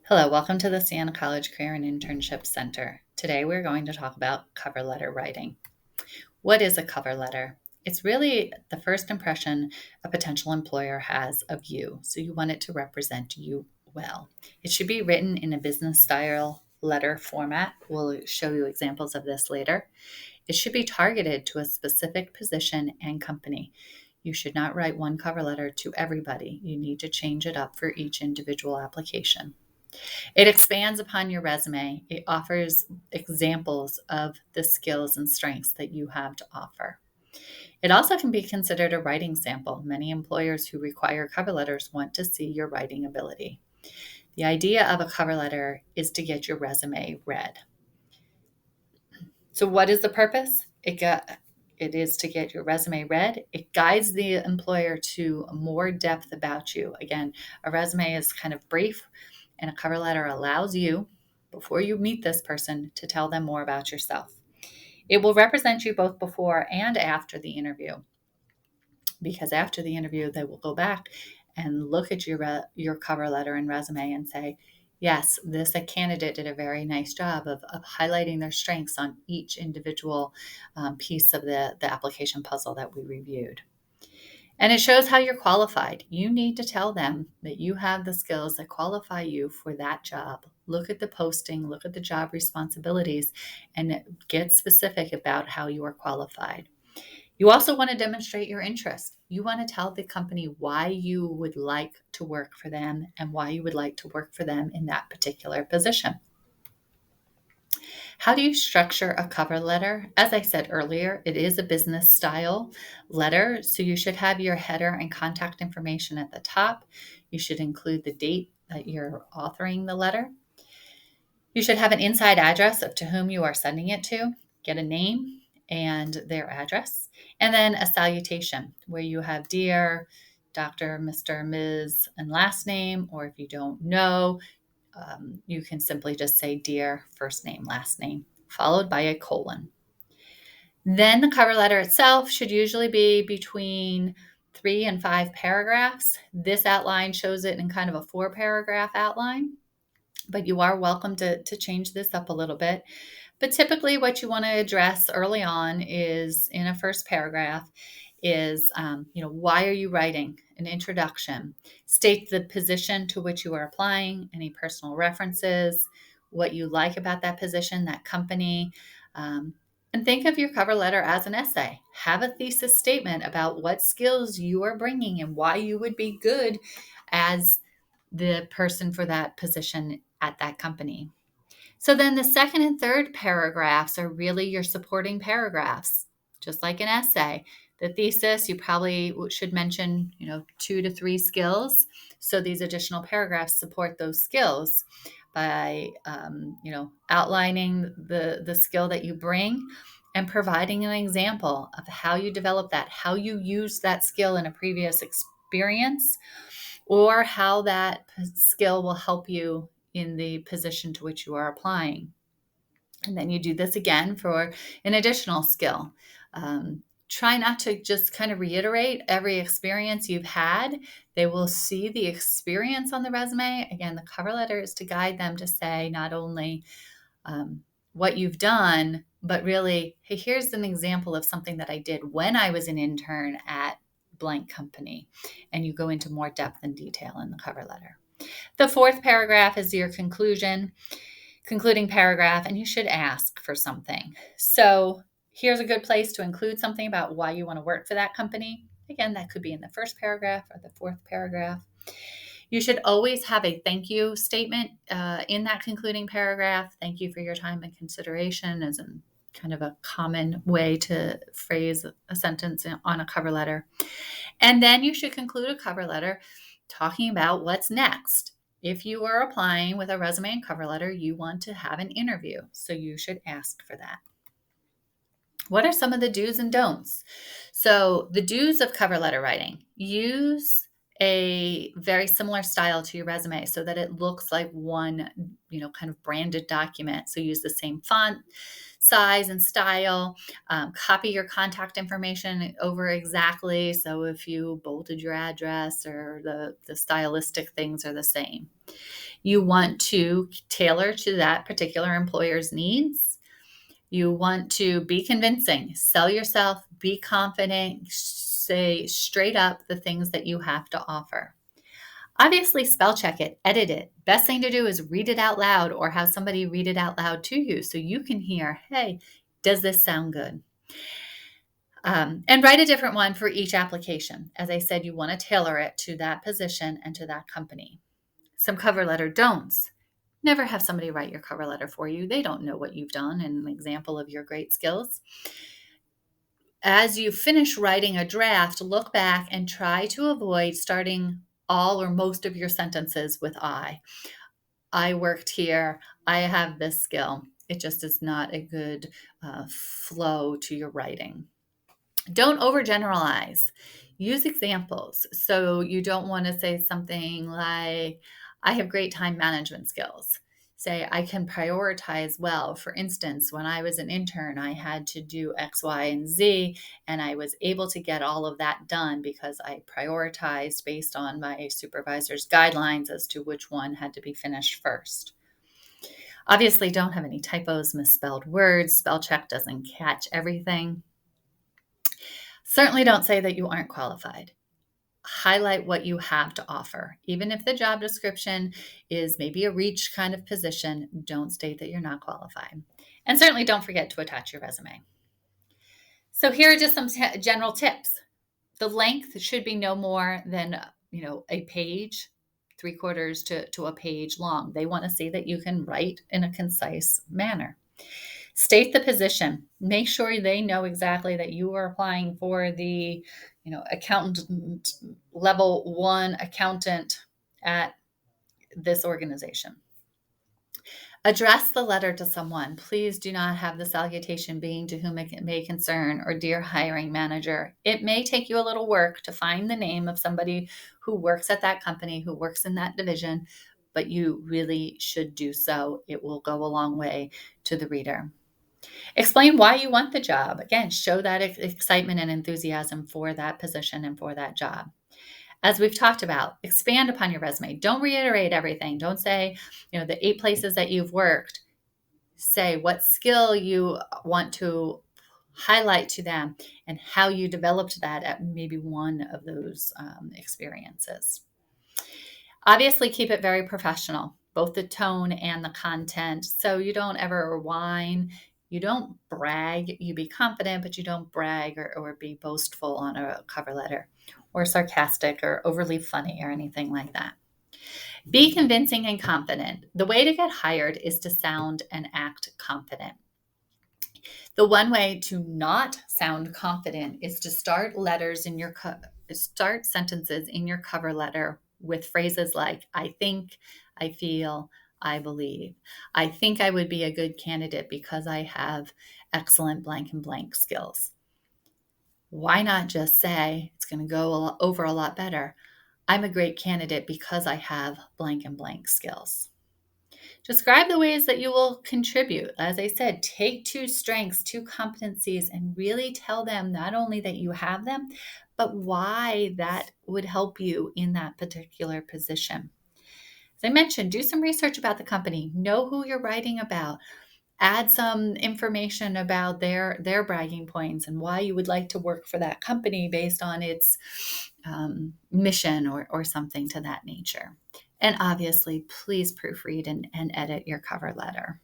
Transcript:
Hello, welcome to the Siena College Career and Internship Center. Today we're going to talk about cover letter writing. What is a cover letter? It's really the first impression a potential employer has of you, so you want it to represent you well. It should be written in a business style letter format. We'll show you examples of this later. It should be targeted to a specific position and company. You should not write one cover letter to everybody. You need to change it up for each individual application. It expands upon your resume. It offers examples of the skills and strengths that you have to offer. It also can be considered a writing sample. Many employers who require cover letters want to see your writing ability. The idea of a cover letter is to get your resume read. So, what is the purpose? It is to get your resume read. It guides the employer to more depth about you. Again, a resume is kind of brief, and a cover letter allows you, before you meet this person, to tell them more about yourself. It will represent you both before and after the interview, because after the interview, they will go back and look at your cover letter and resume and say, yes, this a candidate did a very nice job of highlighting their strengths on each individual piece of the application puzzle that we reviewed. And it shows how you're qualified. You need to tell them that you have the skills that qualify you for that job. Look at the posting, look at the job responsibilities, and get specific about how you are qualified. You also want to demonstrate your interest. You want to tell the company why you would like to work for them and why you would like to work for them in that particular position. How do you structure a cover letter? As I said earlier, it is a business style letter, so you should have your header and contact information at the top. You should include the date that you're authoring the letter. You should have an inside address of to whom you are sending it to, get a name and their address, and then a salutation where you have dear Dr., Mr., Ms., and last name, or if you don't know, you can simply just say dear, first name, last name, followed by a colon. Then the cover letter itself should usually be between 3 and 5 paragraphs. This outline shows it in kind of a 4-paragraph outline, but you are welcome to change this up a little bit. But typically what you want to address early on is in a first paragraph is, why are you writing? An introduction. State the position to which you are applying, any personal references, what you like about that position, that company. And think of your cover letter as an essay. Have a thesis statement about what skills you are bringing and why you would be good as the person for that position at that company. So then the second and third paragraphs are really your supporting paragraphs, just like an essay. The thesis, you probably should mention, 2 to 3 skills. So these additional paragraphs support those skills by, outlining the skill that you bring and providing an example of how you develop that, how you use that skill in a previous experience, or how that skill will help you in the position to which you are applying. And then you do this again for an additional skill. Try not to just kind of reiterate every experience you've had. They will see the experience on the resume. Again, the cover letter is to guide them to say not only what you've done, but really, hey, here's an example of something that I did when I was an intern at blank company. And you go into more depth and detail in the cover letter. The fourth paragraph is your concluding paragraph, and you should ask for something. So here's a good place to include something about why you want to work for that company. Again, that could be in the first paragraph or the fourth paragraph. You should always have a thank you statement in that concluding paragraph. Thank you for your time and consideration as in kind of a common way to phrase a sentence on a cover letter. And then you should conclude a cover letter talking about what's next. If you are applying with a resume and cover letter, you want to have an interview. So you should ask for that. What are some of the do's and don'ts? So the do's of cover letter writing: use a very similar style to your resume so that it looks like one, kind of branded document. So use the same font, size, and style. Copy your contact information over exactly. So if you bolded your address or the stylistic things are the same. You want to tailor to that particular employer's needs. You want to be convincing, sell yourself, be confident, say straight up the things that you have to offer. Obviously, spell check it, edit it. Best thing to do is read it out loud or have somebody read it out loud to you so you can hear, hey, does this sound good? And write a different one for each application. As I said, you want to tailor it to that position and to that company. Some cover letter don'ts. Never have somebody write your cover letter for you. They don't know what you've done and an example of your great skills. As you finish writing a draft, look back and try to avoid starting all or most of your sentences with I. I worked here. I have this skill. It just is not a good flow to your writing. Don't overgeneralize. Use examples. So you don't want to say something like, I have great time management skills. Say, I can prioritize well. For instance, when I was an intern, I had to do X, Y, and Z, and I was able to get all of that done because I prioritized based on my supervisor's guidelines as to which one had to be finished first. Obviously, don't have any typos, misspelled words. Spell check doesn't catch everything. Certainly don't say that you aren't qualified. Highlight what you have to offer. Even if the job description is maybe a reach kind of position, don't state that you're not qualified. And certainly don't forget to attach your resume. So here are just some general tips. The length should be no more than, a page, 3/4 to a page long. They want to see that you can write in a concise manner. State the position. Make sure they know exactly that you are applying for the, accountant level 1 accountant at this organization. Address the letter to someone. Please do not have the salutation being to whom it may concern or dear hiring manager. It may take you a little work to find the name of somebody who works at that company, who works in that division, but you really should do so. It will go a long way to the reader. Explain why you want the job. Again, show that excitement and enthusiasm for that position and for that job. As we've talked about, expand upon your resume. Don't reiterate everything. Don't say, the 8 places that you've worked. Say what skill you want to highlight to them and how you developed that at maybe one of those experiences. Obviously, keep it very professional, both the tone and the content. So you don't ever whine. You don't brag. You be confident, but you don't brag or be boastful on a cover letter or sarcastic or overly funny or anything like that. Be convincing and confident. The way to get hired is to sound and act confident. The one way to not sound confident is to start sentences in your cover letter with phrases like, I think, I feel, I believe. I think I would be a good candidate because I have excellent blank and blank skills. Why not just say, it's going to go over a lot better, I'm a great candidate because I have blank and blank skills. Describe the ways that you will contribute. As I said, take 2 strengths, 2 competencies, and really tell them not only that you have them, but why that would help you in that particular position. As I mentioned, do some research about the company. Know who you're writing about. Add some information about their bragging points and why you would like to work for that company based on its mission or something to that nature. And obviously, please proofread and edit your cover letter.